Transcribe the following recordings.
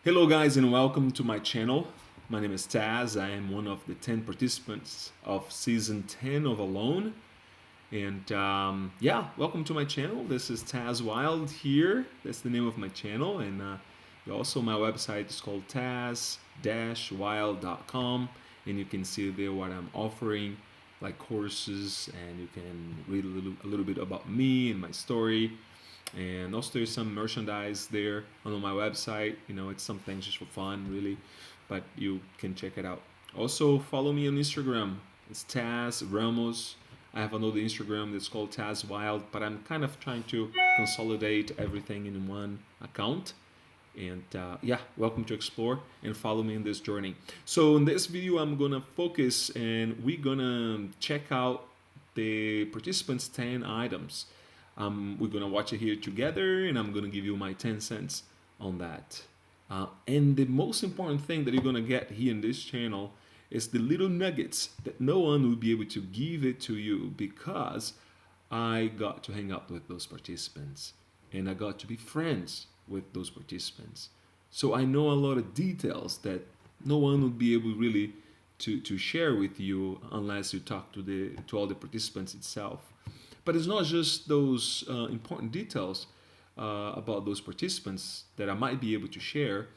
Hello guys and welcome to my channel. My name is Sass. I am one of the 10 participants of season 10 of Alone. And yeah, welcome to my channel. This is Taz Wild here. That's the name of my channel. And also my website is called taz-wild.com. And you can see there what I'm offering, like courses, and you can read a little bit about me and my story. And also there's some merchandise there on my website. You know, it's some things just for fun, really, but you can check it out. Also follow me on Instagram. It's Taz Ramos. I have another Instagram that's called Taz Wild, but I'm kind of trying to consolidate everything in one account. And yeah, welcome to explore and follow me in this journey. So in this video I'm gonna focus and we're gonna check out the participants 10 items. We're gonna watch it here together, and I'm gonna give you my 10 cents on that. And the most important thing that you're gonna get here in this channel is the little nuggets that no one will be able to give it to you, because I got to hang out with those participants and I got to be friends with those participants. So I know a lot of details that no one would be able really to share with you unless you talk to all the participants itself. But it's not just those important details about those participants that I might be able to share,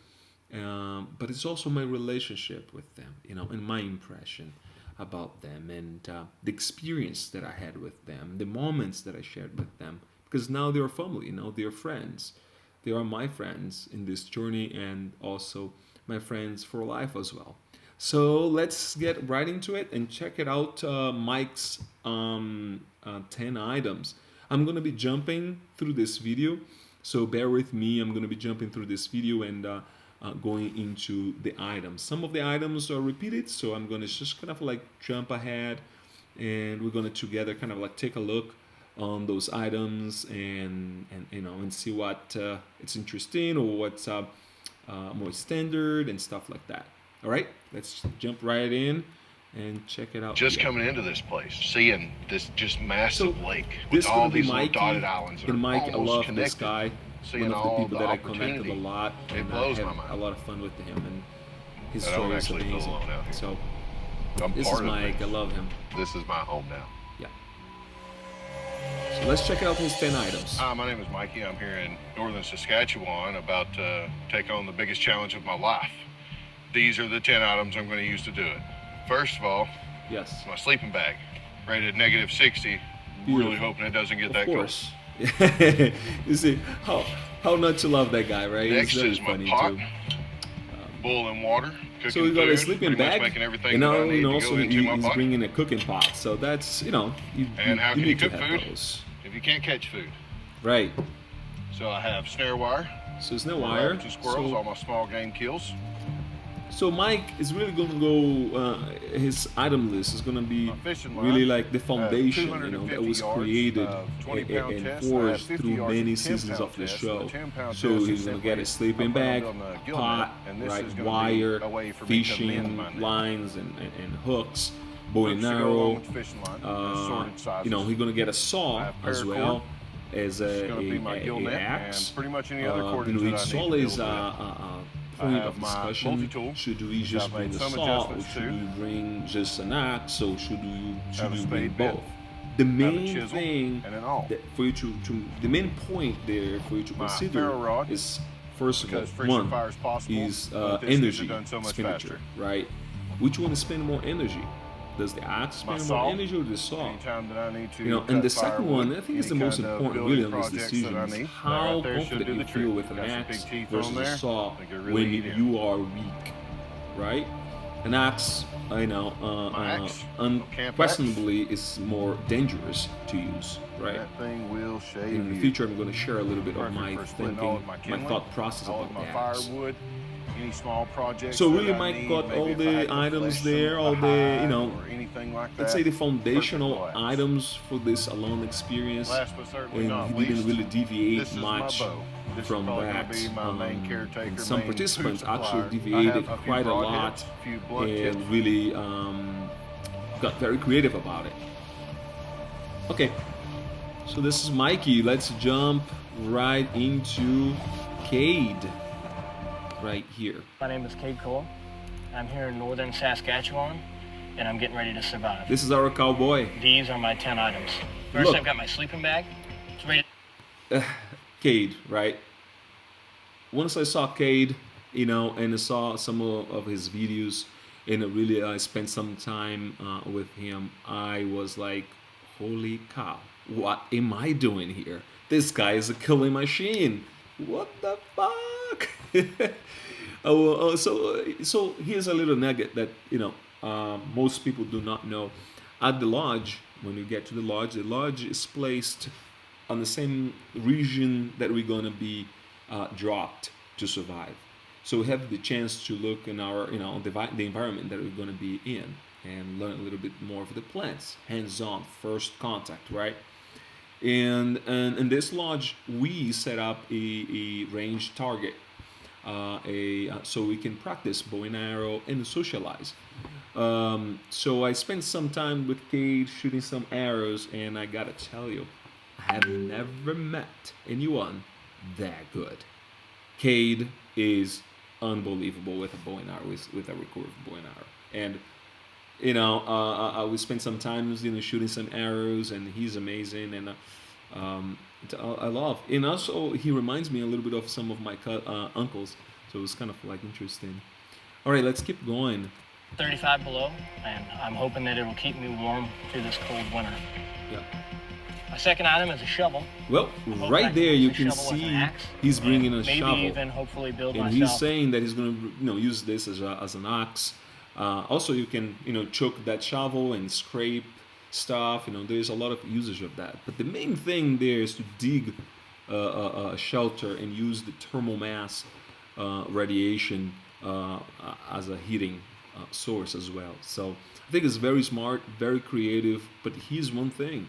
but it's also my relationship with them, you know, and my impression about them, and the experience that I had with them, the moments that I shared with them, because now they're family, you know, they're friends. They are my friends in this journey, and also my friends for life as well. So let's get right into it and check it out. Mike's 10 items. I'm gonna be jumping through this video, so bear with me. I'm gonna be jumping through this video and going into the items. Some of the items are repeated, so I'm gonna just kind of like jump ahead, and we're gonna together kind of like take a look on those items and you know, and see what it's interesting or what's more standard and stuff like that. All right, let's jump right in and check it out. Just coming into this place, seeing this just massive lake with all these little dotted islands that and are Mike, I love connected. this guy. Seeing One of the all people the that I connected a lot, it and I blows had my mind. a lot of fun with him, and his I don't story is actually feel amazing. alone out here. So I'm this is part of Mike. I this. love him. This is my home now. Yeah. So let's check out his 10 items. Hi, my name is Mikey. I'm here in northern Saskatchewan, about to take on the biggest challenge of my life. These are the 10 items I'm going to use to do it. First of all, Yes. my sleeping bag, rated -60. Beautiful. Really hoping it doesn't get Of that cold. course. You see how not to love that guy, right? Next He's very is my funny pot, too. boiling water, cooking So we got a food, sleeping pretty much bag, making everything and that now I need to also go into my he's pot. bringing a cooking pot. So that's, you know, And how can you need to cook have food? those. If you can't catch food. Right. So I have snare wire, So it's no for wire. rabbits and squirrels, all So, my small game kills. so Mike is really gonna go. His item list is gonna be My fishing line, really like the foundation, you know, that 250 was yards, created 20-pound and test. I forged have 50 through yards many of 10-pound seasons of the test. show. The 10-pound So test he's is gonna simply get a sleeping I plan on bag, building a gill pot, net, and this right, is gonna be wire, a way for me to fishing mend my net. lines and hooks, bow and Hooks to go along arrow. with the fishing line, assorted sizes. You know, he's gonna get a I saw have as paracord. well as This is gonna be my gill net, axe. and pretty much any other cordage You know, that I it's need to always build point have of my discussion. multi-tool, Should we which just I've bring made the some saw, or adjustments should to. we bring just an axe, or should we Have a bring spade bit, both? The have a main chisel, thing and an awl. that for you the main point there for you to My consider ferro rod, is, first of all, because friction one fire is possible, is but this energy is done so much expenditure, faster. right? Which one spend more energy? Does the axe My spend saw, more energy or the saw? anytime that I need to You know, cut and the second one, firewood, I think is the any most kind of important building really on this projects decision, that I is need. how That right there should confident do you the feel trick. with an Got some axe big teeth versus on a there. saw Like I really when need in. you are weak, right? An axe, you know, My axe, camp unquestionably is more dangerous to use, right? That thing will shave In the you. future, I'm going to share a little bit of Perfect my for splitting thinking, all of my my kindling, thought process all about of my the axe. firewood, any small projects. So that really, I Mike need, got maybe all if I the had to items flesh there, some all the, you hide know, or anything like let's that. say the Perfect foundational for axe. items for this alone experience, Last but certainly and not he least, didn't really deviate this is much my bow. This from is probably that. gonna be my main caretaker, And some main participants food actually supplier. deviated I have a few quite a broad lot heads, a few blunt tips. and really got very creative about it. Okay, so this is Mikey. Let's jump right into Cade. right here. My name is Cade. I'm here in northern Saskatchewan, and I'm getting ready to survive. This is our cowboy. These are my 10 items. First, Look. I've got my sleeping bag. It's ready. Cade, right? Once I saw Cade, and I saw some of his videos, and really I spent some time with him, I was like, holy cow, what am I doing here? This guy is a killing machine. What the fuck? So here's a little nugget that most people do not know. At the lodge, when you get to the lodge is placed on the same region that we're gonna be dropped to survive. So we have the chance to look in our, the environment that we're gonna be in and learn a little bit more of the plants, hands-on, first contact, right? And in this lodge, we set up a range target, so we can practice bow and arrow and socialize. So I spent some time with Cade shooting some arrows, and I gotta tell you, I have never met anyone that good. Cade is unbelievable with a bow and arrow, with a recurve bow and arrow, and we spent some time, shooting some arrows, and he's amazing, and I love. And also, he reminds me a little bit of some of my uncles, so it was kind of like interesting. All right, let's keep going. 35 below, and I'm hoping that it will keep me warm through this cold winter. Yeah. My second item is a shovel. Well, right there you can see he's bringing a shovel. Maybe even hopefully build and myself. He's saying that he's going to use this as an axe. Also, you can choke that shovel and scrape stuff. There's a lot of usage of that. But the main thing there is to dig a shelter and use the thermal mass radiation as a heating source as well. So I think it's very smart, very creative. But here's one thing: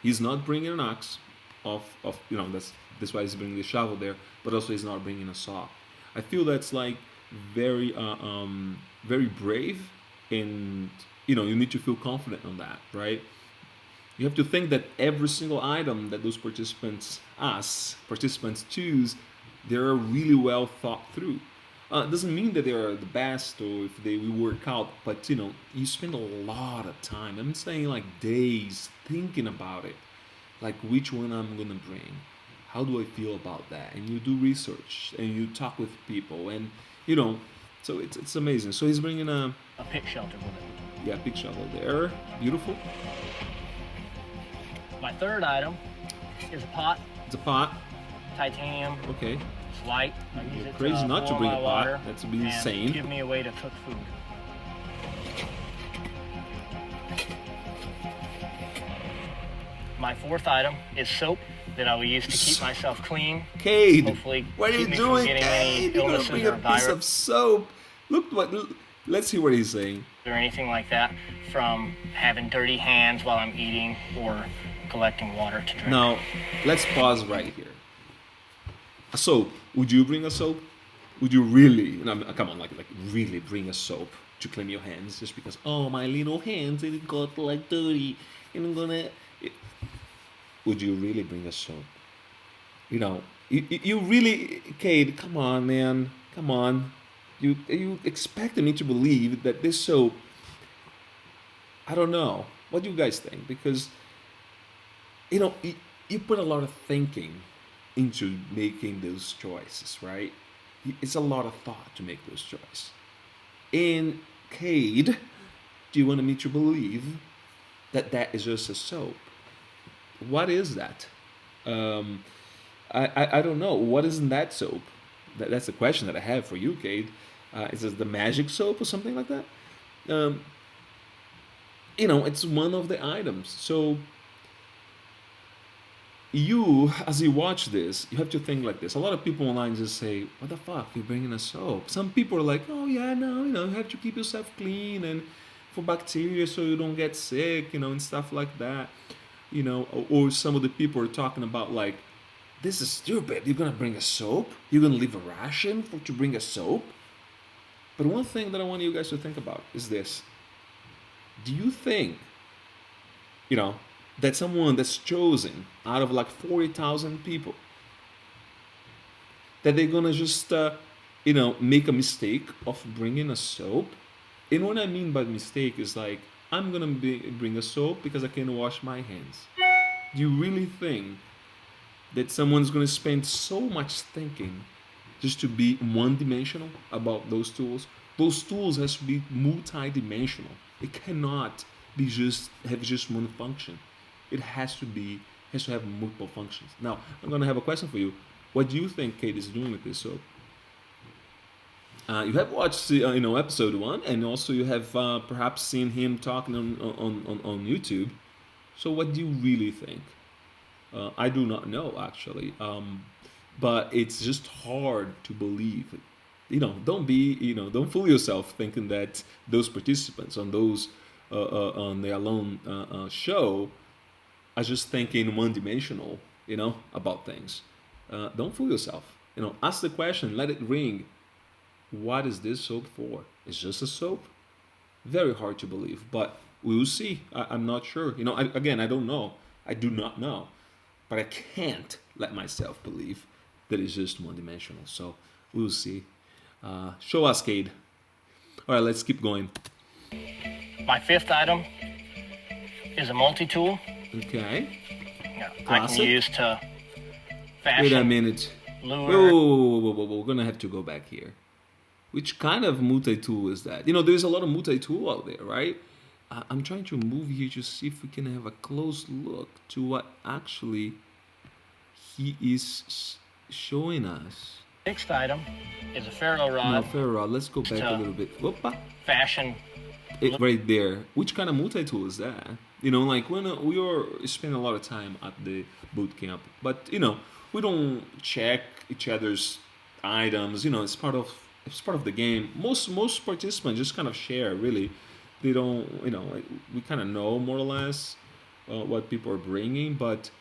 he's not bringing an axe. That's why he's bringing the shovel there. But also, he's not bringing a saw. I feel that's like very very brave, and you need to feel confident on that, right? You have to think that every single item that those participants choose, they're really well thought through. Doesn't mean that they are the best or if they will work out, but you spend a lot of time. I'm saying like days thinking about it, like which one I'm gonna bring, how do I feel about that, and you do research and you talk with people, and so it's amazing. So he's bringing a pick shelter with it. Yeah, pick shovel there, beautiful. My third item is a pot. It's a pot. Titanium. Okay. It's light. I use it crazy not to bring a pot. Water That's be and insane. Give me a way to cook food. My fourth item is soap that I will use to keep myself clean. Cade, hopefully what are you keep me doing, from getting any Cade? You're gonna illnesses bring or a piece virus of soap. Let's see what he's saying. or anything like that from having dirty hands while I'm eating or collecting water to drink. Now, let's pause right here. A soap. Would you bring a soap? Would you really? No, come on, like really bring a soap to clean your hands just because? Oh, my little hands, it got like dirty, and I'm gonna. Would you really bring a soap? You really, Cade. Come on, man. Come on. You expected me to believe that this soap. I don't know. What do you guys think? Because you put a lot of thinking into making those choices, right? It's a lot of thought to make those choices. And Cade, do you want me to believe that that is just a soap? What is that? I don't know. What is in that soap? That's the question that I have for you, Cade. Is it the magic soap or something like that? It's one of the items. So as you watch this, you have to think like this. A lot of people online just say, "What the fuck? You're bringing a soap." Some people are like, "Oh yeah, no, you have to keep yourself clean and for bacteria so you don't get sick, and stuff like that." Or some of the people are talking about like, "This is stupid. You're gonna bring a soap? You're gonna leave a ration to bring a soap?" But one thing that I want you guys to think about is this: do you think, that someone that's chosen out of like 40,000 people, that they're gonna just make a mistake of bringing a soap. And what I mean by mistake is like, I'm gonna bring a soap because I can wash my hands. Do you really think that someone's gonna spend so much thinking just to be one-dimensional about those tools? Those tools has to be multi-dimensional. It cannot be just one function. It has to have multiple functions. Now, I'm gonna have a question for you. What do you think Cade is doing with this soap? You have watched episode 1, and also you have perhaps seen him talking on YouTube. So what do you really think? I do not know actually, but it's just hard to believe. Don't fool yourself thinking that those participants on the Alone show are just thinking one dimensional, about things. Don't fool yourself. Ask the question, let it ring. What is this soap for? It's just a soap? Very hard to believe, but we will see. I'm not sure. Again, I don't know. I do not know. But I can't let myself believe that it's just one dimensional. So we'll see. Show us, Cade. All right, let's keep going. My 5th item is a multi-tool. Okay. I can use to fashion. Wait a minute. Lure. Whoa. We're going to have to go back here. Which kind of multi-tool is that? There's a lot of multi-tool out there, right? I'm trying to move here to see if we can have a close look to what actually he is showing us. 6th item is a ferro rod. No, ferro rod. Let's go back a little bit. Whoopa. Fashion. Right there. Which kind of multi-tool is that? Like when we are spending a lot of time at the boot camp, but we don't check each other's items. It's part of the game. Most participants just kind of share. Really, they don't. We kind of know more or less what people are bringing, but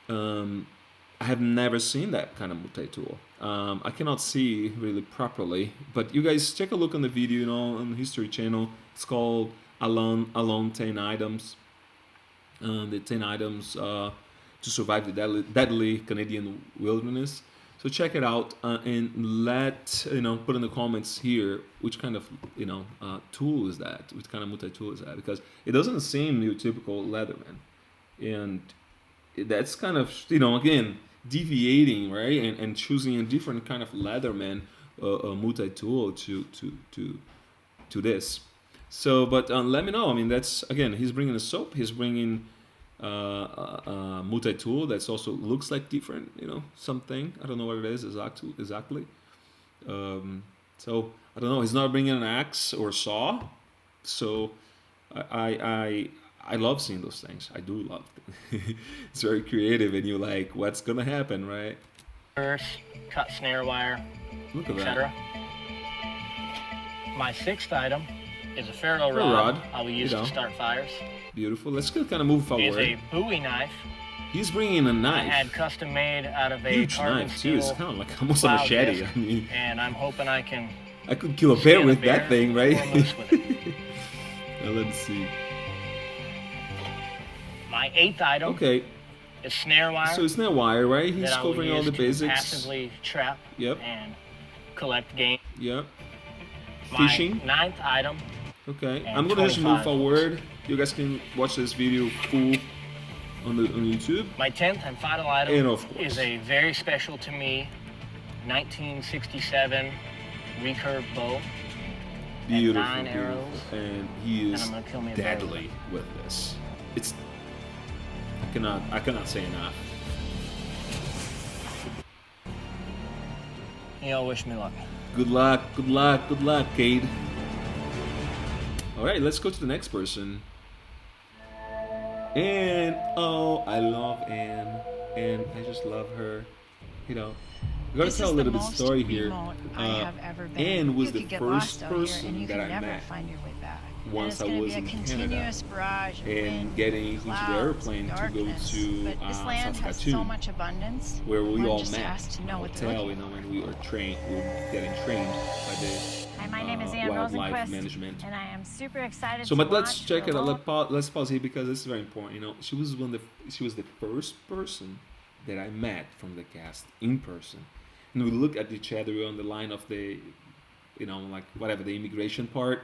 I have never seen that kind of multi-tool. I cannot see really properly, but you guys take a look on the video, on the History Channel. It's called Alone 10 Items. The 10 items to survive the deadly Canadian wilderness. So check it out and put in the comments here which kind of tool is that, which kind of multi-tool is that, because it doesn't seem your typical Leatherman, and that's kind of again deviating, right, and choosing a different kind of Leatherman multi-tool to this. So, but let me know. I mean, that's again, he's bringing a soap. He's bringing multi-tool that's also looks like different, something. I don't know what it is exactly. So I don't know. He's not bringing an axe or saw. So I love seeing those things. I do love them. It's very creative, and you're like, what's gonna happen, right? Cut snare wire, Look at etc. My 6th item is a ferro rod. rod. I will use to start fires. Beautiful. Let's kind of move forward. It's a Bowie knife. He's bringing a knife. I had custom made out of a huge carbon knife steel too. It's kind of like almost a machete. disc, I mean, and I'm hoping I could kill a bear with that thing, right? or a moose with it. Now, let's see. My 8th item is snare wire. So it's snare wire, right? He's that I will covering all use the to basics. passively trap and collect game. Yep. My Fishing. 9th item. Okay. And I'm gonna just move 25 forward. You guys can watch this video full on YouTube. My 10th and final item And of course, is a very special to me 1967 recurve bow. Beautiful, and 9 arrows. And he is And I'm gonna kill me a deadly with this. It's I cannot say enough. Wish me luck. Good luck, Cade. All right, let's go to the next person. And I love Anne, and I just love her. We gotta tell a little bit story here. Anne was the first person that I met once I was in Canada, and getting into the airplane to go to Saskatoon, where we all met in a hotel, when we were getting trained by the Hi, my name is Anne wildlife Rosenquist, management. and I am super excited So, to but let's launch check the it out. whole- Let's pause here because this is very important. She was the first person that I met from the cast in person, and we look at each other on the line of the, like whatever the immigration part.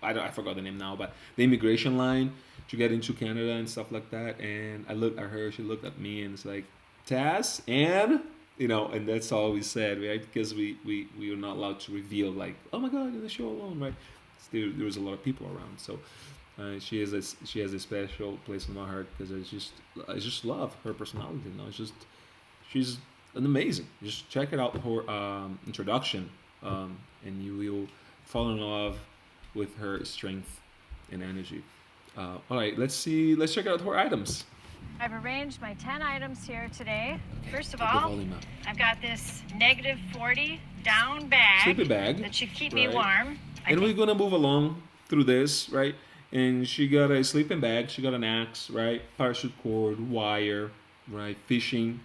I forgot the name now, but the immigration line to get into Canada and stuff like that. And I looked at her, she looked at me, and it's like, Sass, and and that's all we said, right? Because we are not allowed to reveal, like, oh my God, in the show alone, right? There was a lot of people around, so she has a special place in my heart because I just love her personality. It's just she's an amazing. Just check it out, her introduction, and you will fall in love with her strength and energy. All right, let's see. Let's check out her items. I've arranged my 10 items here today. First of Put the all, volume up. I've got this -40 down bag. Sleepy bag. That should keep me Right. warm. And we're gonna move along through this, right? And she got a sleeping bag. She got an axe, right? Parachute cord, wire, right? Fishing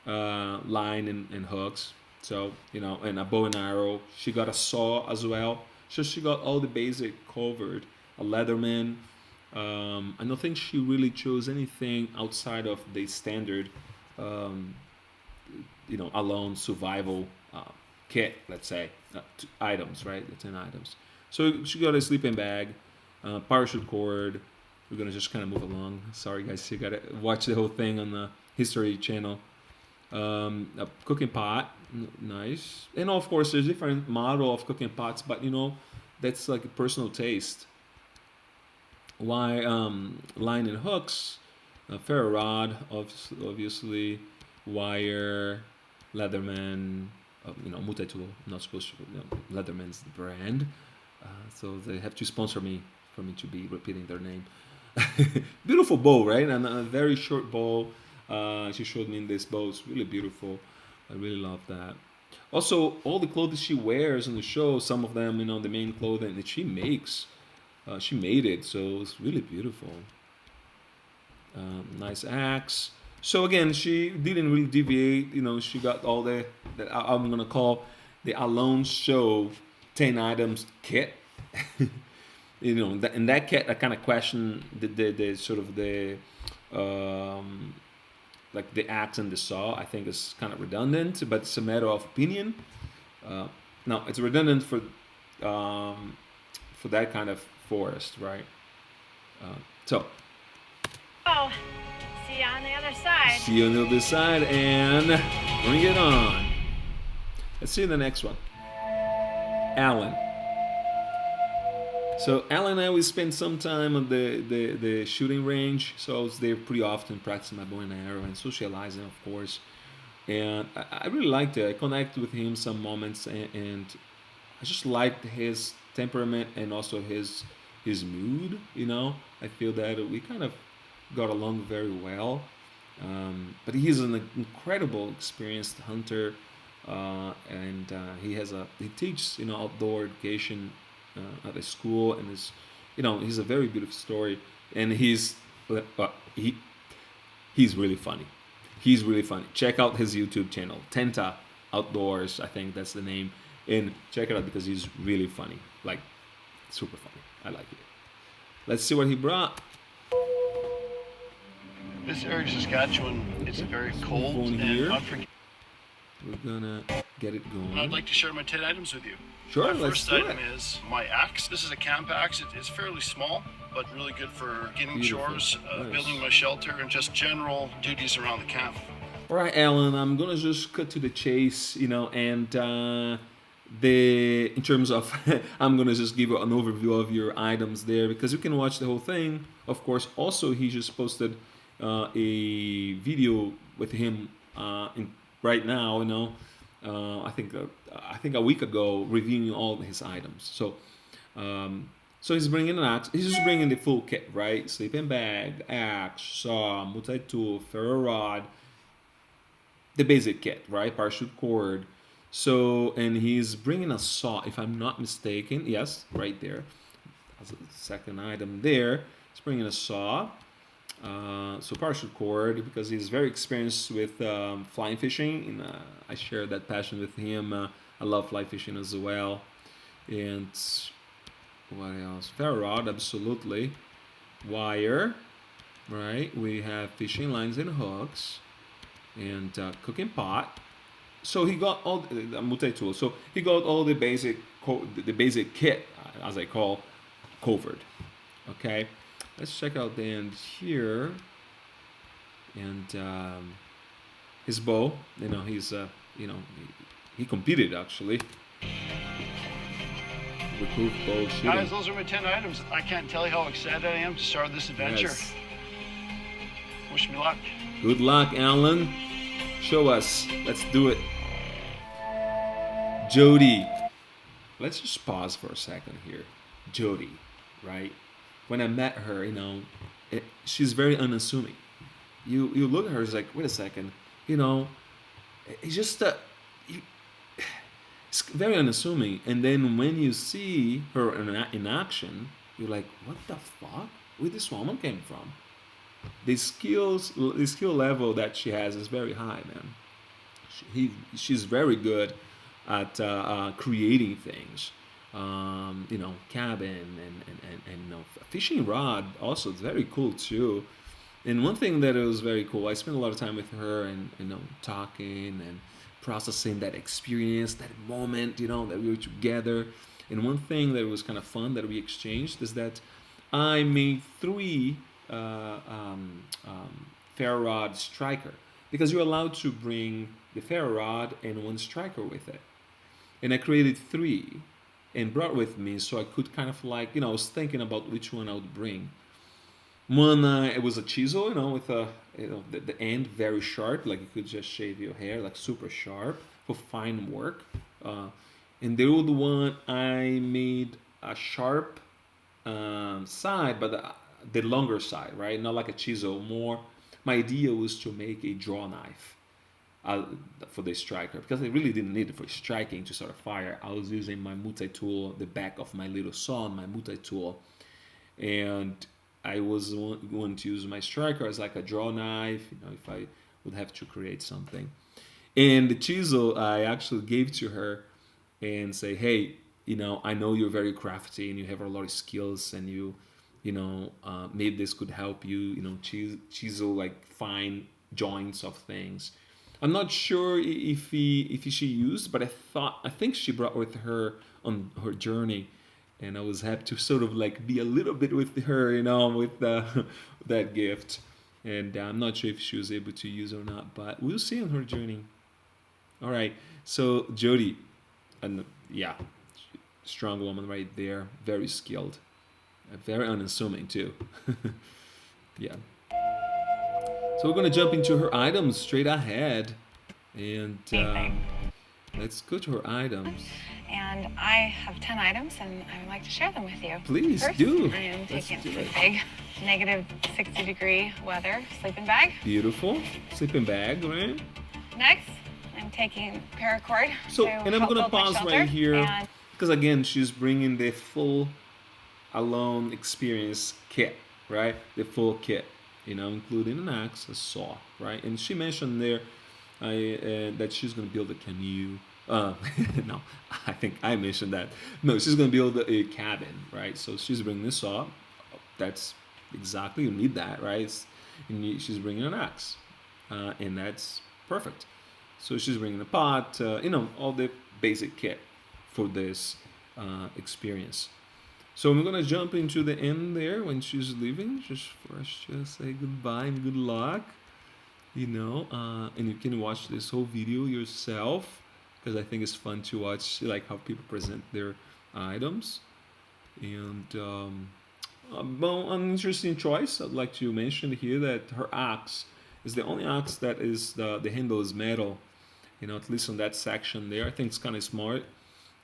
line and hooks. So and a bow and arrow. She got a saw as well. So she got all the basic covered. A Leatherman. I don't think she really chose anything outside of the standard, alone survival kit. Let's say items, right? The 10 items. So she got a sleeping bag, parachute cord. We're gonna just kind of move along. Sorry, guys, you gotta watch the whole thing on the History Channel. A cooking pot, nice. And of course, there's different model of cooking pots, but that's like a personal taste. Why line and hooks, ferro rod, obviously, wire, Leatherman, multi-tool. I'm not supposed to. Leatherman's the brand, so they have to sponsor me for me to be repeating their name. Beautiful bow, right? And a very short bow. She showed me in this bow. It's really beautiful. I really love that. Also, all the clothes she wears in the show, some of them, the main clothing that she makes, she made it, so it's really beautiful. Nice axe. So again, she didn't really deviate. She got all that I'm gonna call the Alone Show 10 items kit. In that kit, I kind of question the sort of the like the axe and the saw. I think is kind of redundant, but it's a matter of opinion. No, it's redundant for that kind of forest, right? So Oh, see you on the other side. see you on the other side and bring it on. Let's see the next one. Alan. So Alan and I, we spent some time on the shooting range. So I was there pretty often practicing my bow and arrow and socializing, of course. And I really liked it. I connected with him some moments, and I just liked his temperament and also his mood. I feel that we kind of got along very well. But he's an incredible experienced hunter, and he teaches outdoor education at a school, and he's a very beautiful story, and he's really funny. He's really funny. Check out his YouTube channel, Tenta Outdoors, I think that's the name, and check it out because he's really funny, like super funny. I like it. Let's see what he brought. This area of Saskatchewan, it's very cold Phone and here. unforgiving. We're gonna get it going. And I'd like to share my 10 items with you. Sure, My let's first do item it. is my axe. This is a camp axe. It's fairly small, but really good for getting Beautiful. chores, Nice. building my shelter, and just general duties around the camp. All right, Alan, I'm gonna just cut to the chase, and in terms of, I'm gonna just give you an overview of your items there because you can watch the whole thing. Of course, also he just posted a video with him right now. I think a week ago, reviewing all his items. So he's bringing an axe. He's just bringing the full kit, right? Sleeping bag, axe, saw, multi-tool, ferro rod, the basic kit, right? Parachute cord. So, and he's bringing a saw, if I'm not mistaken. Yes, right there. As a second item there. He's bringing a saw. So parachute cord, because he's very experienced with fly fishing, and I share that passion with him. I love fly fishing as well. And what else? Ferro rod, absolutely. Wire, right? We have fishing lines and hooks, and cooking pot, so he got all the multi-tool. So he got all the basic the basic kit, as I call, covered. Okay, let's check out the end here. And his bow, you know, he's he competed actually. Recruit bow shooting. Guys, those are my 10 items. I can't tell you how excited I am to start this adventure. Yes. Wish me luck. Good luck, Alan. Show us. Let's do it. Jody. Let's just pause for a second here. Jody, right? When I met her, you know, she's very unassuming. You look at her, it's like, wait a second, you know, it's just it's very unassuming. And then when you see her in action, you're like, what the fuck? Where this woman came from? The skill level that she has is very high, man. She's very good at creating things. You know, cabin and you know, fishing rod also is very cool too. And one thing that was very cool, I spent a lot of time with her and, you know, talking and processing that experience, that moment, you know, that we were together. And one thing that was kind of fun that we exchanged is that I made 3 ferro rod striker, because you're allowed to bring the ferro rod and 1 striker with it. And I created 3 and brought with me, so I could kind of like, you know, I was thinking about which one I would bring. One, it was a chisel, you know, with a, you know, the end very sharp, like you could just shave your hair, like super sharp for fine work. And the other one, I made a sharp side, but the longer side, right? Not like a chisel. More, my idea was to make a draw knife for the striker, because I really didn't need it for striking to sort of fire. I was using my multi-tool, the back of my little saw on my multi-tool, and I was going to use my striker as like a draw knife, you know, if I would have to create something. And the chisel I actually gave to her and say, hey, you know, I know you're very crafty and you have a lot of skills, and you know, maybe this could help you, you know, chisel like fine joints of things. I'm not sure if she used, but I think she brought with her on her journey. And I was happy to sort of like be a little bit with her, you know, with that gift. And I'm not sure if she was able to use it or not, but we'll see on her journey. All right, so Jody, and yeah, strong woman right there, very skilled, very unassuming too. Yeah. So we're gonna jump into her items straight ahead, and let's go to her items. And I have 10 items, and I would like to share them with you. Please First, do. I am taking a big negative 60-degree weather sleeping bag. Beautiful sleeping bag, right? Next, I'm taking paracord. So, to and I'm help gonna build my pause shelter, right here, and because again, she's bringing the full alone experience kit, right? The full kit, you know, including an axe, a saw, right? And she mentioned there that she's gonna build a canoe. No, I think I mentioned that. No, she's gonna build a cabin, right? So she's bringing this saw. That's exactly, you need that, right? She's bringing an axe, and that's perfect. So she's bringing a pot, you know, all the basic kit for this experience. So I'm gonna jump into the end there when she's leaving, just for us to say goodbye and good luck, you know. And you can watch this whole video yourself, because I think it's fun to watch like how people present their items. And well, an interesting choice I'd like to mention here, that her axe is the only axe that is the handle is metal, you know, at least on that section there. I think it's kind of smart.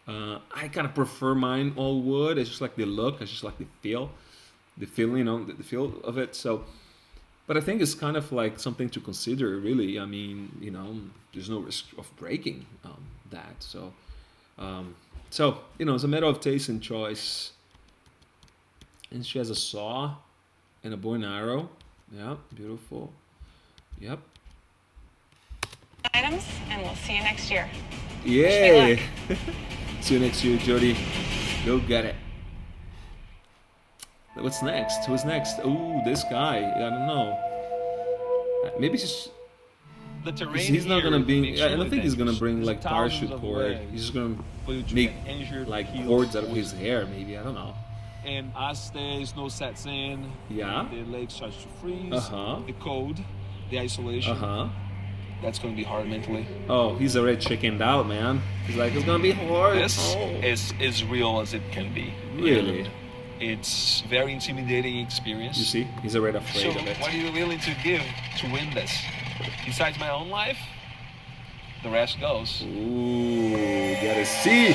I kind of prefer mine all wood. I just like the look, I just like the feel, you know, the feel of it. So, but I think it's kind of like something to consider, really. I mean, you know, there's no risk of breaking that. So, so, you know, it's a matter of taste and choice. And she has a saw and a bow and arrow. Yeah, beautiful. Yep. items, and we'll see you next year. Yay! See you next year, Jody. Go get it. What's next? Who's next? Ooh, this guy. I don't know. Maybe just... the terrain He's not here gonna bring. makes I don't really think he's gonna dangerous. bring There's like thousands parachute of cord. ways He's just gonna for you to make get injured, like killed, cords out of his poisoned. hair. Maybe I don't know. And as the snow sets in, Yeah. and the lake starts to freeze, Uh-huh. the cold, the isolation, that's going to be hard mentally. Oh, he's already chickened out, man. He's like, it's gonna be hard. This Oh. is as real as it can be. Really? And it's very intimidating experience. You see, he's already afraid So of it. what are you willing to give to win this? Besides my own life, the rest goes. Ooh, gotta see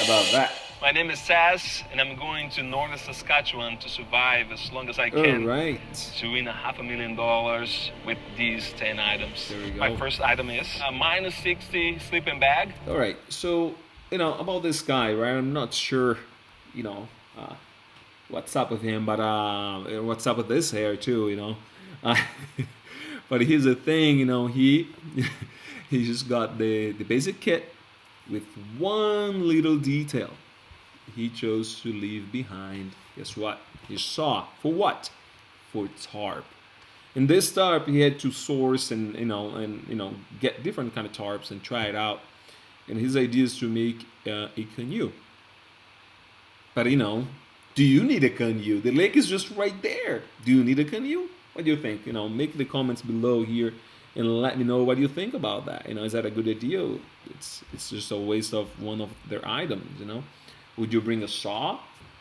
about that. My name is Sass, and I'm going to northern Saskatchewan to survive as long as I can. All right. To win $500,000 with these 10 items. There we go. My first item is a minus 60 sleeping bag. All right. So, about this guy, right? I'm not sure, what's up with him, but what's up with this hair too, Uh, but here's the thing, he he just got the basic kit with one little detail. He chose to leave behind. Guess what? His saw. For what? For tarp. In this tarp, he had to source and get different kind of tarps and try it out. And his idea is to make a canoe. But do you need a canoe? The lake is just right there. Do you need a canoe? What do you think? Make the comments below here and let me know what you think about that. Is that a good idea? It's just a waste of one of their items. Would you bring a saw?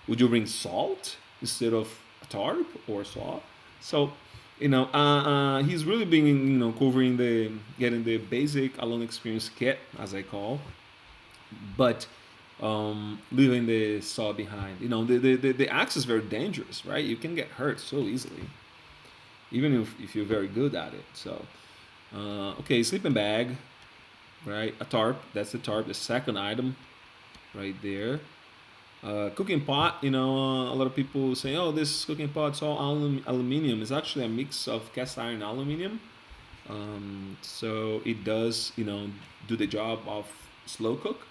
Would you bring salt instead of a tarp or saw? So, he's really been, covering getting the basic alone experience kit, as I call, but leaving the saw behind. The axe is very dangerous, right? You can get hurt so easily, even if you're very good at it. So, okay, sleeping bag, right? A tarp. That's the tarp. The second item, right there. Cooking pot, a lot of people say, oh, this cooking pot's all aluminum. It's actually a mix of cast iron and aluminum. So it does, do the job of slow cook,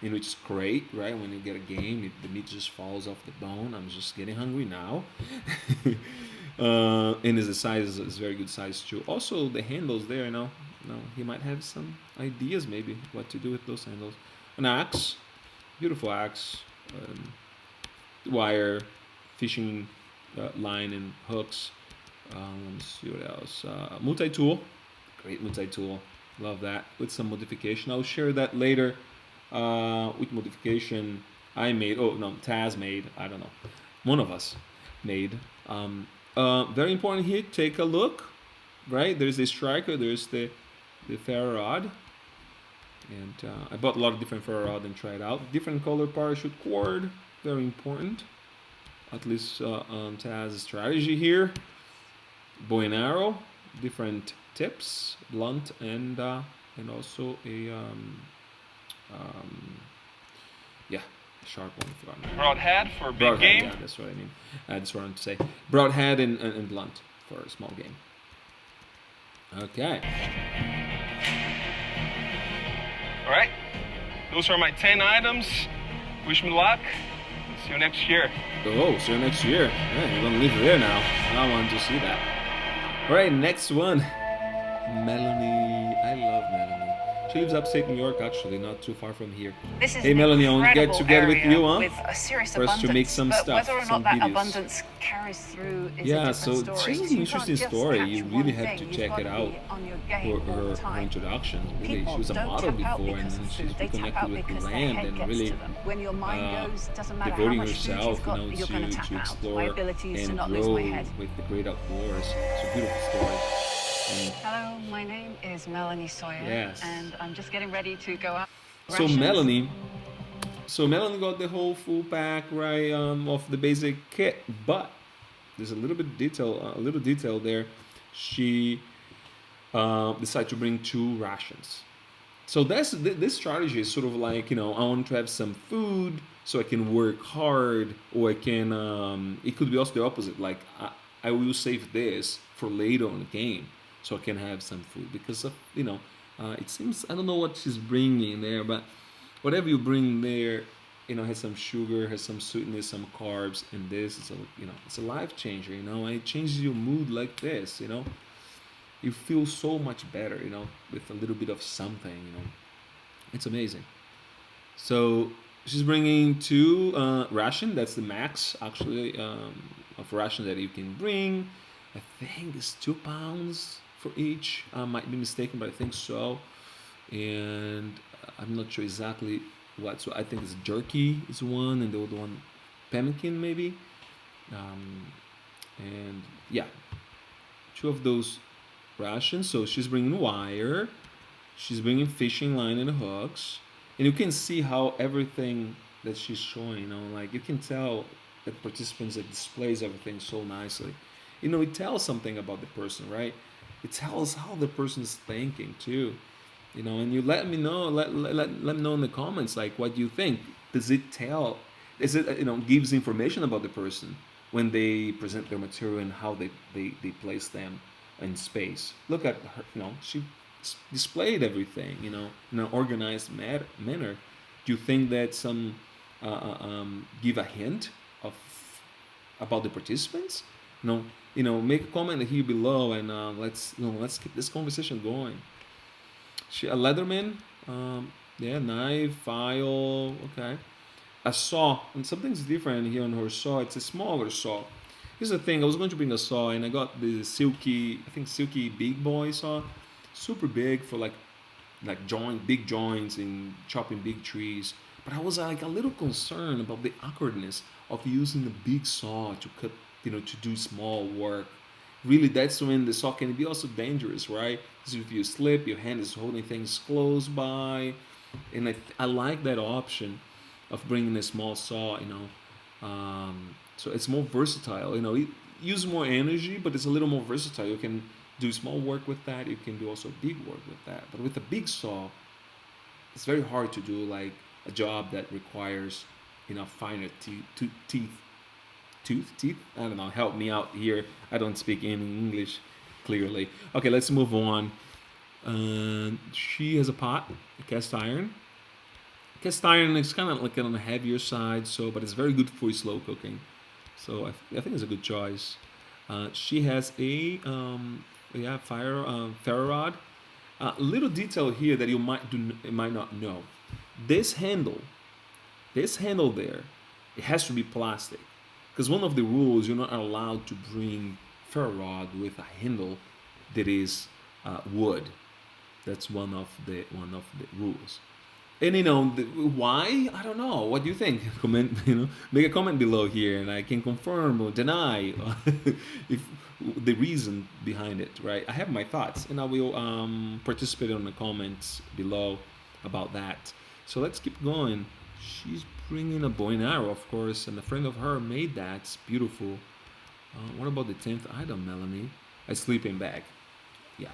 which is great, right? When you get a game, the meat just falls off the bone. I'm just getting hungry now. And the size is very good size too. Also, the handles there, he might have some ideas maybe what to do with those handles. An axe, beautiful axe. Wire, fishing line and hooks. Let me see what else. Multi-tool, great multi-tool. Love that. With some modification, I'll share that later. With modification I made. Oh no, Taz made. I don't know. One of us made. Very important here. Take a look. Right, there's the striker. There's the ferro rod. And I bought a lot of different ferro rod and tried out. Different color parachute cord, very important. At least on Taz's strategy here. Bow and arrow, different tips, blunt and also a sharp one. Broadhead for big Broadhead, game. yeah, that's what I mean. That's what I want to say. Broadhead and blunt for a small game. Okay. All right, those are my 10 items. Wish me luck. See you next year. Oh, see you next year. Yeah, you're gonna leave there now. I want to see that. All right, next one. Melanie. I love Melanie. She lives upstate New York, actually, not too far from here. This is Hey, an Melanie, I want to get incredible together with area you, huh? with a serious For us to abundance, make some but stuff, whether or some not that videos. abundance carries through is a Yeah, different so story. she has an You interesting can't just story. catch You one really have thing. to You've check got it to out be on your for game all the her time. introduction. Really, People she was a don't model tap out before, and because then of she's food. They tap reconnected out with the because their land head and gets really to them. When your mind goes, doesn't matter how devoting much food herself, you've got, you're going to tap to out. explore My ability is to and not lose grow my head. with the great outdoors. It's a beautiful story. And Hello, my name is Melanie Sawyer, Yes. and I'm just getting ready to go out. So Rations. Melanie got the whole full pack, right, of the basic kit, but there's a little detail there. She decided to bring 2 rations. So this strategy is sort of like, I want to have some food so I can work hard, or I can. It could be also the opposite. Like I will save this for later on the game, so I can have some food because of it seems, I don't know what she's bringing there, but whatever you bring there, has some sugar, has some sweetness, some carbs, and this is it's a life changer. It changes your mood like this. you feel so much better, with a little bit of something. It's amazing. So she's bringing two ration. That's the max, actually, of ration that you can bring. I think it's 2 pounds for each. I might be mistaken, but I think so. And I'm not sure exactly what. So I think it's jerky is one, and the other one, pemmican maybe. Um, and yeah, two of those rations. So she's bringing wire, she's bringing fishing line and hooks, and you can see how everything that she's showing, like you can tell that participants that displays everything so nicely. It tells something about the person, right? It tells how the person is thinking too. And you let me know, let me know in the comments, like what you think. Does it tell? Is it gives information about the person when they present their material and how they place them in space? Look at her. She displayed everything, in an organized manner. Do you think that some give a hint of about the participants? Make a comment here below, and let's keep this conversation going. She a Leatherman, yeah, knife, file, okay. A saw, and something's different here on her saw. It's a smaller saw. Here's the thing: I was going to bring a saw, and I got the silky big boy saw, super big for like big joints and chopping big trees. But I was like a little concerned about the awkwardness of using a big saw to cut, to do small work. Really, that's when the saw can be also dangerous, right? Because if you slip, your hand is holding things close by, and I like that option of bringing a small saw, so it's more versatile. It uses more energy, but it's a little more versatile. You can do small work with that. You can do also big work with that. But with a big saw, it's very hard to do like a job that requires, finer teeth. I don't know. Help me out here. I don't speak any English clearly. Okay, let's move on. She has a pot, a cast iron. Cast iron is kind of like on the heavier side, but it's very good for slow cooking. So I think it's a good choice. She has a ferro rod. Little detail here that you might not know. This handle there, it has to be plastic, because one of the rules, you're not allowed to bring ferro rod with a handle that is wood. That's one of the rules. And why? I don't know. What do you think? Comment. Make a comment below here, and I can confirm or deny if the reason behind it. Right? I have my thoughts, and I will participate in the comments below about that. So let's keep going. She's bringing a bow and arrow, of course, and a friend of her made that. It's beautiful. What about the 10th item, Melanie? A sleeping bag. Yeah,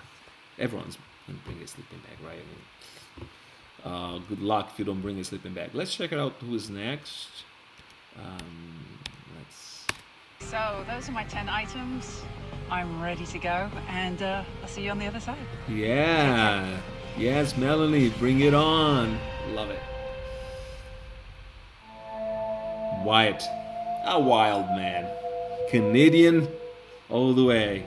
everyone's gonna bring a sleeping bag, right? Good luck if you don't bring a sleeping bag. Let's check it out. Who is next? Let's. So those are my 10 items. I'm ready to go, and I'll see you on the other side. Yeah. Yes, Melanie, bring it on. Love it. Wyatt, a wild man. Canadian all the way.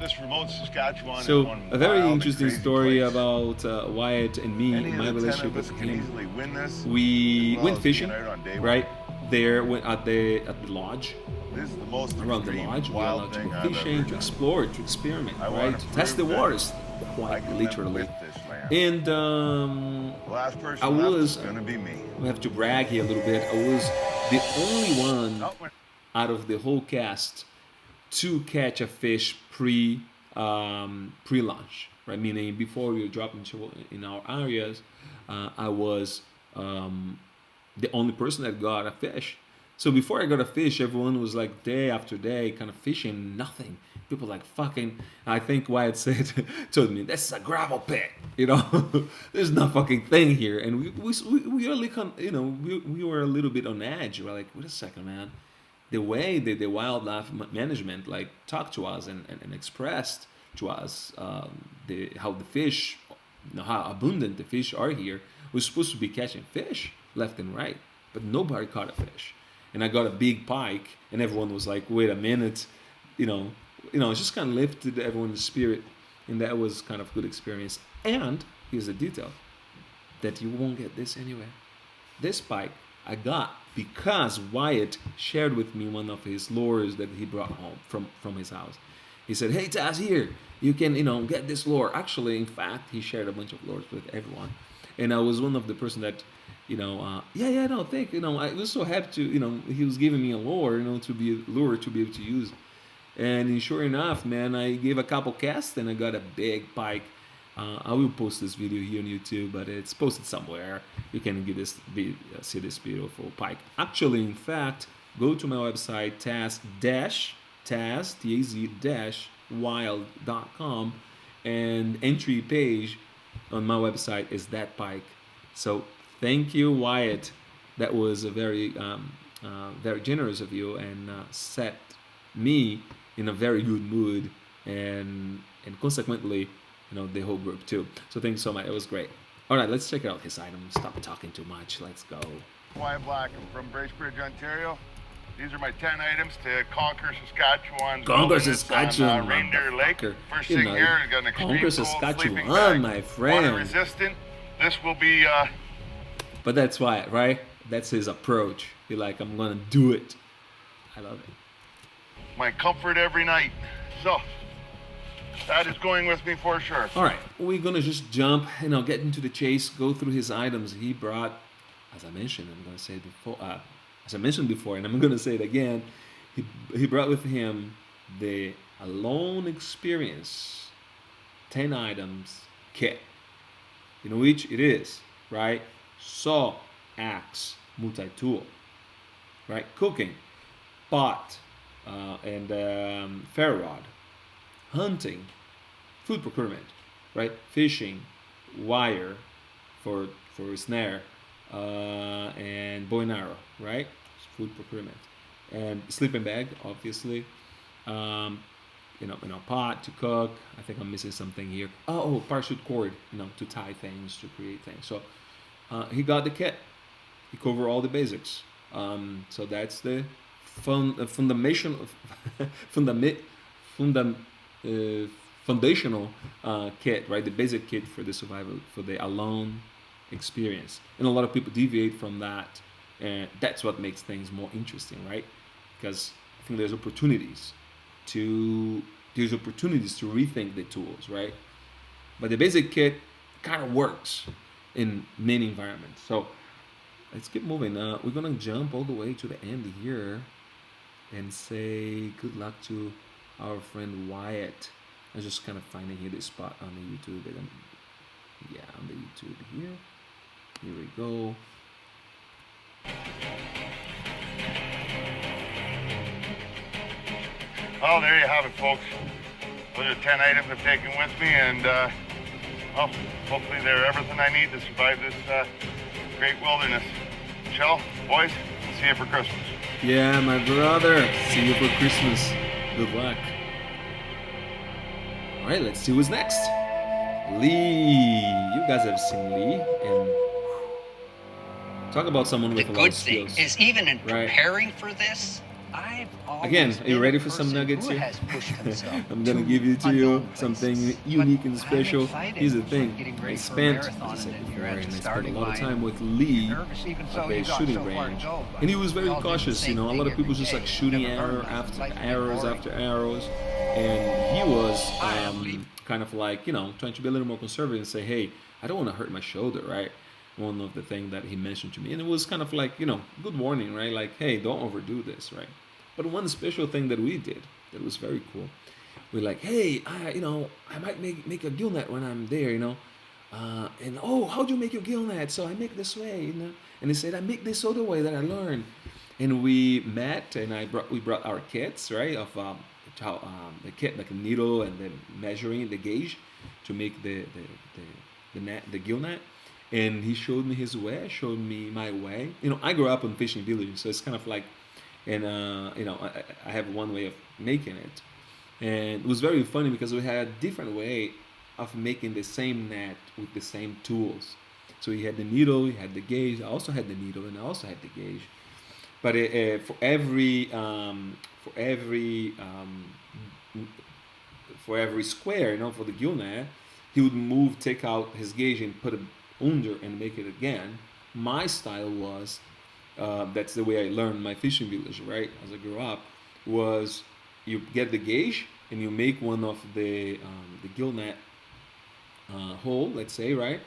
This remote Saskatchewan So is one a very wild and interesting crazy story place. about Wyatt and me, Any my of the 10 relationship of us with can him. easily win this, We as well went as being fishing, out on day one. right there at the lodge. This is the most Around the extreme, lodge, we are wild allowed to thing go I've fishing, ever to done. explore, to experiment, I right? want To to test the prove that waters, I quite can live literally. with this land. And The last person I left was, is gonna be me. we have to brag here a little bit. I was the only one Oh, we're- out of the whole cast to catch a fish pre-launch, right? Meaning before we were dropping in our areas, I was the only person that got a fish. So before I got a fish, everyone was like day after day kind of fishing, nothing. People like fucking. I think Wyatt told me this is a gravel pit, There's no fucking thing here, and we really we were a little bit on edge. We're like, wait a second, man. The way the wildlife management like talked to us and expressed to us how the fish, how abundant the fish are here. We're supposed to be catching fish left and right, but nobody caught a fish. And I got a big pike, and everyone was like, "Wait a minute, just kind of lifted everyone's spirit, and that was kind of good experience. And here's a detail that you won't get this anywhere. This bike I got because Wyatt shared with me one of his lures that he brought home from his house. He said, "Hey Taz, here you can get this lure." Actually, in fact, he shared a bunch of lures with everyone, and I was one of the person that no, thank I was so happy to he was giving me a lure to be able to use, and sure enough, man, I gave a couple casts and I got a big pike. I will post this video here on YouTube, but it's posted somewhere. You can see this beautiful pike. Actually, in fact, go to my website, Taz-wild.com, and entry page on my website is that pike. So thank you, Wyatt. That was a very generous of you, and set me in a very good mood, and consequently, the whole group too. So thank you so much. It was great. All right, let's check out his item. Stop talking too much. Let's go. Wyatt Black. I'm from Bracebridge, Ontario. These are my 10 items to conquer Saskatchewan. Conquer Saskatchewan, Reindeer Lake. First thing here, I got an extreme conquer cold Saskatchewan, sleeping bag. my friend. Water resistant. This will be. But that's why, right? That's his approach. He's like, I'm gonna do it. I love it. My comfort every night. So that is going with me for sure. All right, we're gonna just jump, get into the chase, go through his items. He brought, as I mentioned, as I mentioned before, and I'm gonna say it again. He brought with him the Alone Experience 10 items kit, in which it is, right? Saw, axe, multi-tool, right? Cooking, pot, and ferro rod, hunting, food procurement, right? Fishing, wire for snare, and bow and arrow, right? Food procurement, and sleeping bag, obviously. Pot to cook. I think I'm missing something here. Oh, parachute cord, to tie things, to create things. So he got the kit. He covered all the basics. So that's the foundational kit, right? The basic kit for the survival, for the alone experience. And a lot of people deviate from that, and that's what makes things more interesting, right? Because I think there's opportunities to rethink the tools, right? But the basic kit kind of works in many environments. So let's keep moving. We're gonna jump all the way to the end here and say good luck to our friend Wyatt. I'm just kind of finding here the spot on the YouTube. On the YouTube here. Here we go. Oh, there you have it, folks. Those are 10 items I've taken with me, and hopefully they're everything I need to survive this great wilderness. Michelle, boys, see you for Christmas. Yeah, my brother. See you for Christmas. Good luck. All right, let's see who's next. Lee. You guys have seen Lee, and talk about someone with a lot of skills. The good thing is, even in right? preparing for this, Again, are you ready for some nuggets here? I'm gonna give something unique and special. Here's the thing: I spent, as I said before, and I spent a lot of time with Lee at the shooting range, and he was very cautious. A lot of people just like shooting arrows after arrows, and he was kind of like trying to be a little more conservative and say, hey, I don't want to hurt my shoulder, right? One of the things that he mentioned to me, and it was kind of like good warning, right? Like, hey, don't overdo this, right? But one special thing that we did that was very cool, we're like, hey, I might make a gill net when I'm there, and how do you make your gill net? So I make this way, and he said, I make this other way that I learned, and we met, and we brought our kits, right, of the kit, like a needle and the measuring, the gauge to make the gill net. And he showed me his way, I showed me my way. I grew up in fishing village, so it's kind of like, and I have one way of making it. And it was very funny because we had a different way of making the same net with the same tools. So he had the needle, he had the gauge. I also had the needle, and I also had the gauge. But for every for every square, for the gill net, he would take out his gauge and put it under and make it again. My style was, that's the way I learned my fishing village, right? As I grew up, was you get the gauge and you make one of the gill net hole, let's say, right?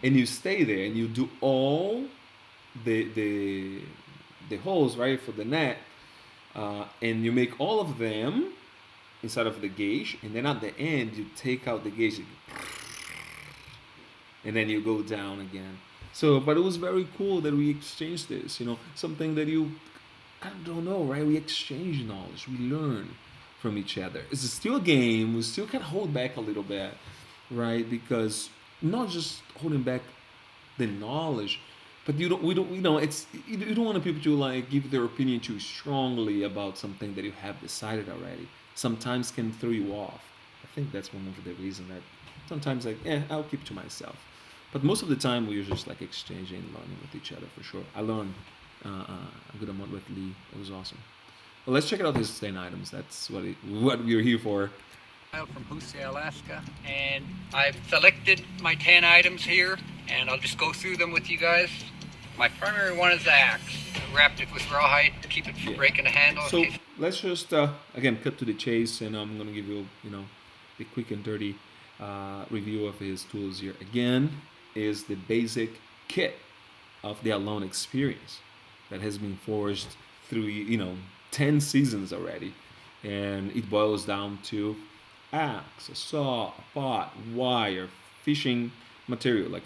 And you stay there and you do all the holes, right, for the net, and you make all of them inside of the gauge, and then at the end you take out the gauge and then you go down again. So, but it was very cool that we exchanged this, something that I don't know, right? We exchange knowledge, we learn from each other. It's still a game, we still can hold back a little bit, right? Because not just holding back the knowledge, but you don't want people to like give their opinion too strongly about something that you have decided already. Sometimes can throw you off. I think that's one of the reasons that sometimes I'll keep to myself. But most of the time we're just like exchanging and learning with each other for sure. I learned a good amount with Lee. It was awesome. Well, let's check out his 10 items. That's what we're here for. From Houston, Alaska, and I've selected my 10 items here, and I'll just go through them with you guys. My primary one is the axe. I wrapped it with rawhide to keep it from breaking the handle. So let's just again cut to the chase, and I'm gonna give you the quick and dirty review of his tools here. Again, is the basic kit of the Alone experience that has been forged through 10 seasons already, and it boils down to axe, a saw, a pot, wire, fishing material like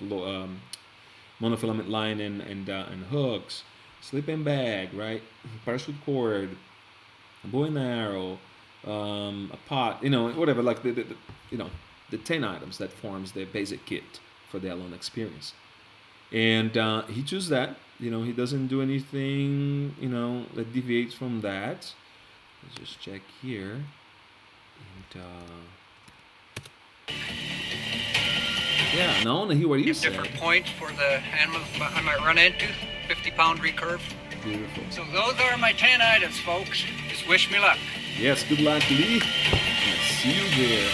monofilament line and hooks, sleeping bag, right, parachute cord, a bow and arrow, a pot, whatever, like the 10 items that forms the basic kit for the Alone experience. And he chose that. He doesn't do anything that deviates from that. Let's just check here. And now I want to hear what you say. Different points for the animals I might run into. 50-pound recurve. Beautiful. So those are my 10 items, folks. Just wish me luck. Yes, good luck, Lee. I'll see you there.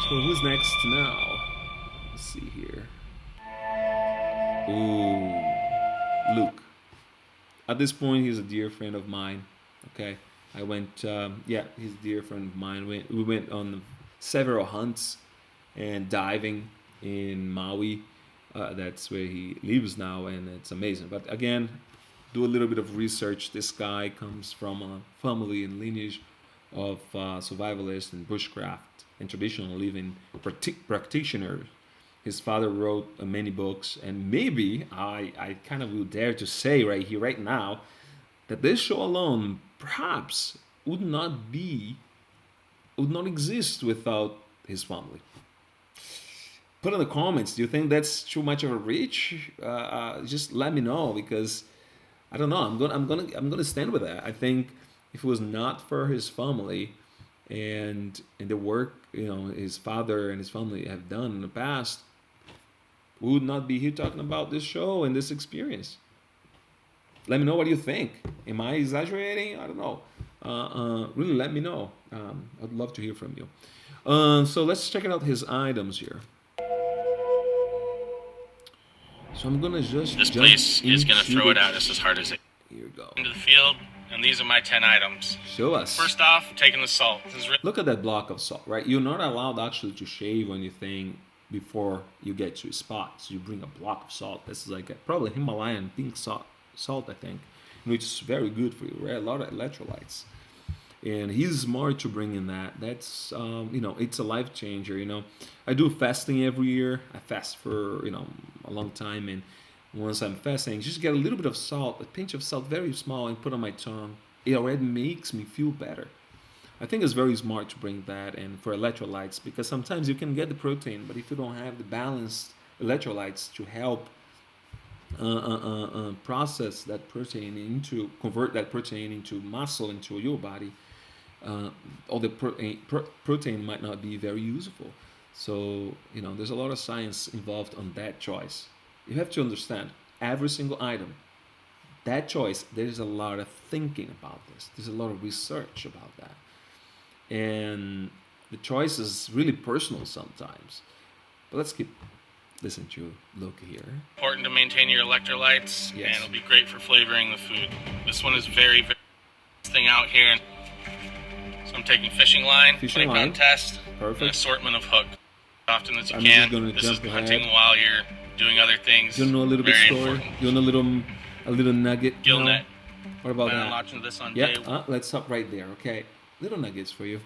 So who's next now? Let's see here. Ooh, Luke. At this point, he's a dear friend of mine. Okay. I went, he's a dear friend of mine. We went on several hunts and diving in Maui. That's where he lives now, and it's amazing. But again, do a little bit of research. This guy comes from a family and lineage of survivalists and bushcraft and traditional living practitioners. His father wrote many books, and maybe I kind of will dare to say right here, right now, that this show alone perhaps would not exist without his family. Put in the comments, do you think that's too much of a reach? Just let me know, because I don't know. I'm gonna stand with that. I think if it was not for his family and the work his father and his family have done in the past, we would not be here talking about this show and this experience. Let me know what you think. Am I exaggerating? I don't know. Really let me know. I'd love to hear from you. So let's check out his items here. So I'm gonna just this place is gonna throw it at us as hard as it. Here you go. Into the field, and these are my 10 items. Show us. First off, taking the salt. Look at that block of salt, right? You're not allowed actually to shave or anything before you get to a spot. So you bring a block of salt. This is like probably Himalayan pink salt, I think, which is very good for you, right? A lot of electrolytes. And he's smart to bring in that. That's it's a life changer. I do fasting every year. I fast for a long time, and once I'm fasting, just get a little bit of salt, a pinch of salt, very small, and put on my tongue. It already makes me feel better. I think it's very smart to bring that, and for electrolytes, because sometimes you can get the protein, but if you don't have the balanced electrolytes to help process that protein convert that protein into muscle into your body, all the protein might not be very useful. So there's a lot of science involved on that choice. You have to understand every single item, that choice, there's a lot of thinking about this. There's a lot of research about that. and the choice is really personal sometimes. But let's keep listening to Luke here. Important to maintain your electrolytes, Yes. and it'll be great for flavoring the food. This one is very, very thing out here. So I'm taking fishing line, Fishing 20 pound line. test, Perfect. an assortment of hook, often as you I'm can. just gonna This is jump hunting ahead. while you're doing other things. You want to know a little bit Very story? important. You want a little nugget? Gill now? net. What about Plan on that? launching this on Yeah, day let's stop right there, okay? Little nuggets for you.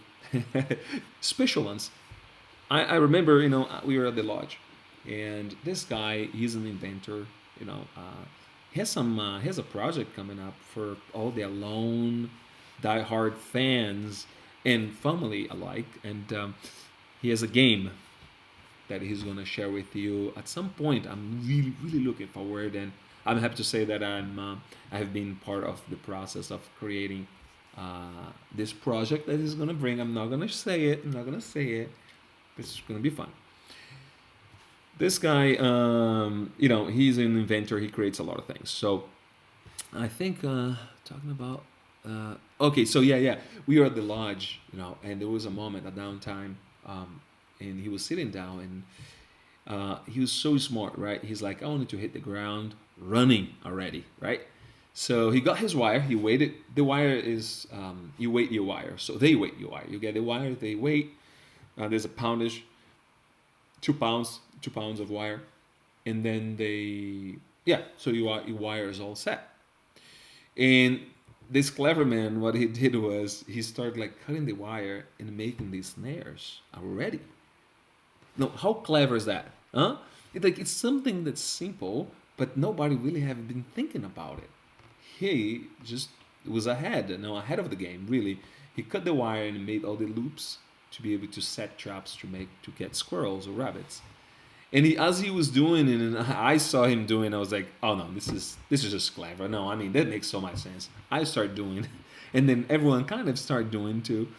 Special ones. I remember, we were at the lodge, and this guy, he's an inventor, he has a project coming up for all the alone, die-hard fans and family alike, and he has a game that he's going to share with you at some point. I'm really, really looking forward, and I'm happy to say that I have been part of the process of creating this project that he's going to bring. I'm not going to say it. It's going to be fun. This guy, he's an inventor. He creates a lot of things. So I think talking about okay, so yeah, we were at the lodge, and there was a moment, a downtime, and he was sitting down, and he was so smart, right? He's like, I wanted to hit the ground running already, right? So he got his wire. He weighted. The wire is you weight your wire, so they weight your wire. You get the wire, they weight. There's a poundage, 2 pounds of wire, and then so your wire is all set. And this clever man, what he did was he started like cutting the wire and making these snares already. Now, how clever is that? Huh? It's something that's simple, but nobody really have been thinking about it. He just was ahead of the game, really. He cut the wire and made all the loops to be able to set traps to get squirrels or rabbits. And as he was doing it, and I saw him doing, I was like, oh no, this is just clever. No, I mean, that makes so much sense. I started doing, and then everyone kind of started doing too,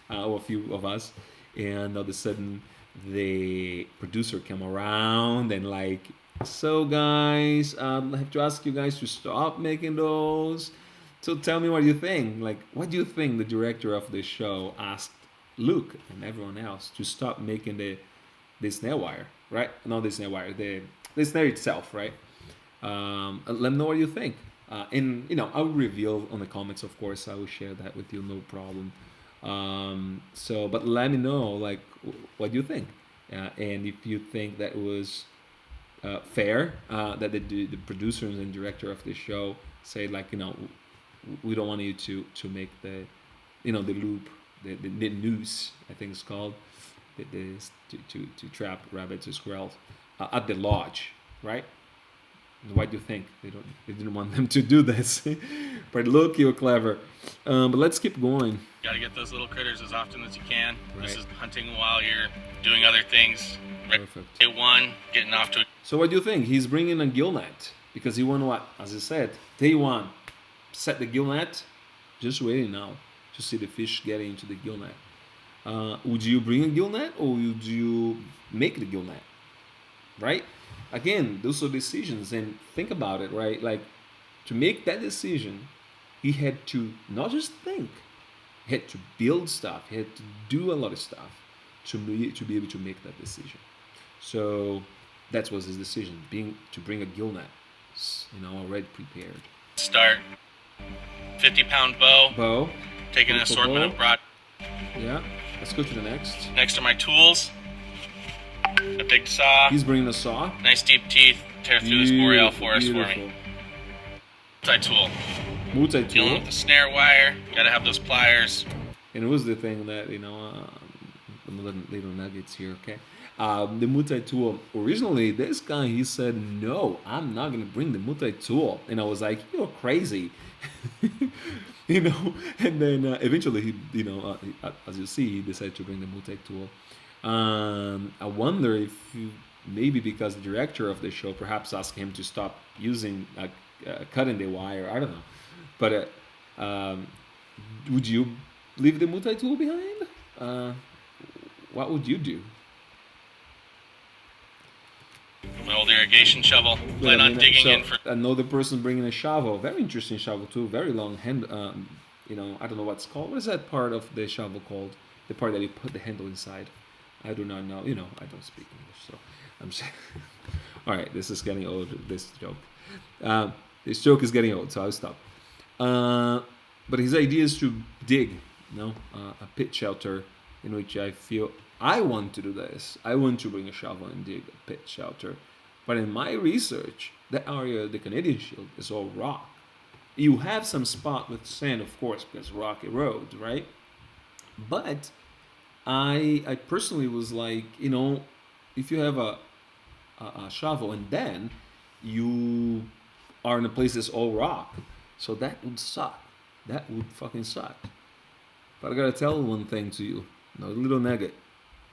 a few of us. And all of a sudden, the producer came around and like, so guys, I have to ask you guys to stop making those. So tell me what you think. Like, what do you think the director of the show asked Luke and everyone else to stop making the snare wire, right? Not the snare wire, the snare itself, right? Let me know what you think. And I will reveal on the comments, of course. I will share that with you, no problem. But let me know, like, what you think, and if you think that was fair, that the producers and director of the show say, like, we don't want you to make the loop, the noose, I think it's called, to trap rabbits or squirrels at the lodge, right? Why do you think they didn't want them to do this? But look, you're clever. But let's keep going. Got to get those little critters as often as you can. Right. This is hunting while you're doing other things. Perfect. Day one, getting off to a So what do you think? He's bringing a gill net because he want what? As I said, day one, set the gill net. Just waiting now to see the fish getting into the gill net. Would you bring a gill net or would you make the gill net? Right? Again, those are decisions, and think about it, right? Like, to make that decision, he had to not just think, he had to build stuff, he had to do a lot of stuff to be able to make that decision. So that was his decision, to bring a gill net, already prepared. start. 50-pound bow. Taking an assortment of broad. Yeah, let's go to the next. Next are my tools. A big saw. He's bringing a saw. Nice deep teeth. Tear through this boreal forest for me. Multi-tool. Dealing with the snare wire. Gotta have those pliers. And it was the thing that, little nuggets here, okay? The multi-tool. Originally, this guy, he said, no, I'm not going to bring the multi-tool. And I was like, you're crazy. And then eventually, he, as you see, he decided to bring the multi-tool. I wonder if maybe because the director of the show perhaps asked him to stop using cutting the wire. I don't know, but would you leave the multi-tool behind? What would you do? My old irrigation shovel. Plan on digging in for. Another person bringing a shovel. Very interesting shovel too. Very long hand. I don't know what's called. What is that part of the shovel called? the part that you put the handle inside. I do not know. You know, I don't speak English, so I'm saying. All right, this is getting old. This joke. This joke is getting old, so I'll stop. But his idea is to dig, you know, a pit shelter in which I feel I want to do this. I want to bring a shovel and dig a pit shelter. But in my research, that area of the Canadian Shield is all rock. You have some spot with sand, of course, because rocky roads, right? But I personally was like, you know, if you have a shovel and then you are in a place that's all rock, so that would suck. That would fucking suck. But I gotta tell one thing to you, a little nugget.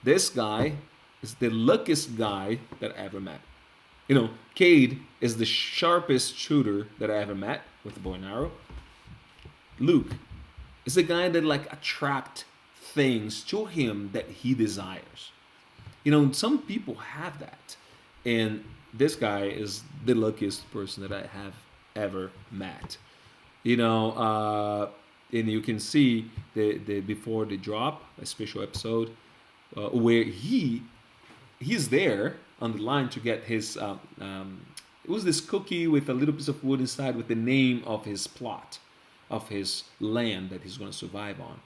This guy is the luckiest guy that I ever met. You know, Cade is the sharpest shooter that I ever met with a bow and arrow. Luke is the guy that like attract things to him that he desires. You know, some people have that, and this guy is the luckiest person that I have ever met. You know, and you can see the before the drop, a special episode where he's there on the line to get his. It was this cookie with a little piece of wood inside with the name of his plot, of his land that he's going to survive on.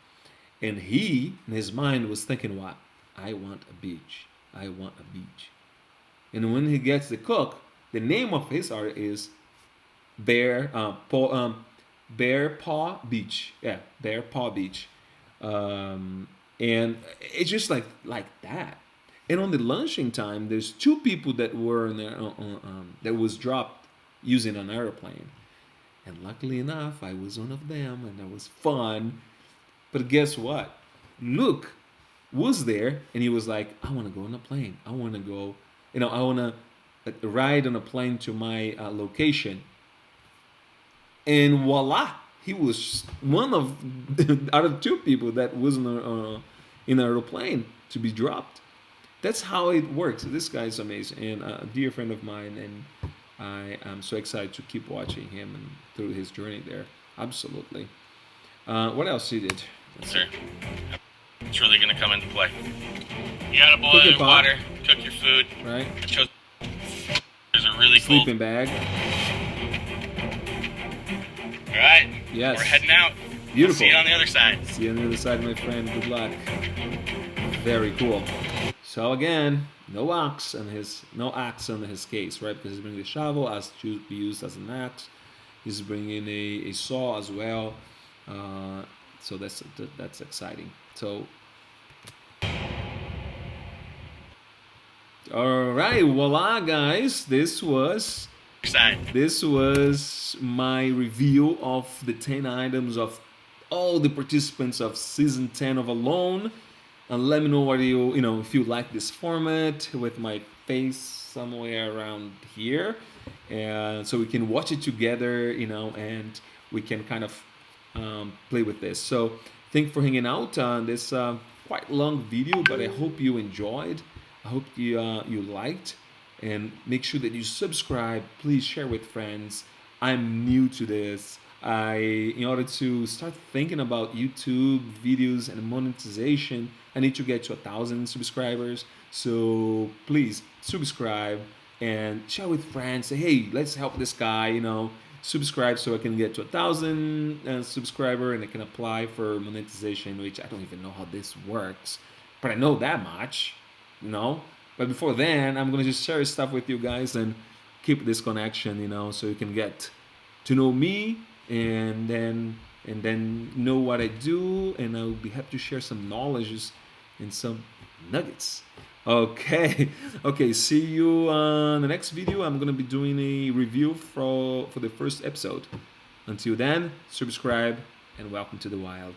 And he, in his mind, was thinking, what? I want a beach. I want a beach. And when he gets the cook, the name of his art is Bear Paw Beach. Yeah, Bear Paw Beach. And it's just like that. And on the launching time, there's two people that were in there, that was dropped using an airplane. And luckily enough, I was one of them, and that was fun. But guess what? Luke was there, and he was like, I want to go on a plane. I want to go, you know, I want to ride on a plane to my location. And voila, he was one of out of two people that was in an aeroplane to be dropped. That's how it works. This guy is amazing, and a dear friend of mine, and I am so excited to keep watching him and through his journey there. Absolutely. What else he did? Sir, it's really going to come into play. You got to boil your water, cook your food. Right. There's a really cool sleeping bag. All right. Yes. We're heading out. Beautiful. See you on the other side. See you on the other side, my friend. Good luck. Very cool. So again, no axe on his case, right? Because he's bringing the shovel as to be used as an axe. He's bringing a saw as well. So that's exciting. So, all right, voila, guys! This was my review of the 10 items of all the participants of season 10 of Alone. And let me know what you know, if you like this format with my face somewhere around here, and so we can watch it together, you know, and we can kind of play with this. So thank you for hanging out on this quite long video, but I hope you enjoyed. I hope you liked, and make sure that you subscribe. Please share with friends. I'm new to this. In order to start thinking about YouTube videos and monetization, I need to get to 1,000 subscribers. So please subscribe and share with friends. Say, hey, let's help this guy, you know. Subscribe so I can get to 1,000 subscriber and I can apply for monetization, which I don't even know how this works, but I know that much, you know. But before then, I'm gonna just share stuff with you guys and keep this connection, you know, so you can get to know me and then know what I do, and I'll be happy to share some knowledge and some nuggets. Okay, see you on the next video. I'm gonna be doing a review for the first episode. Until then, subscribe and welcome to the wild.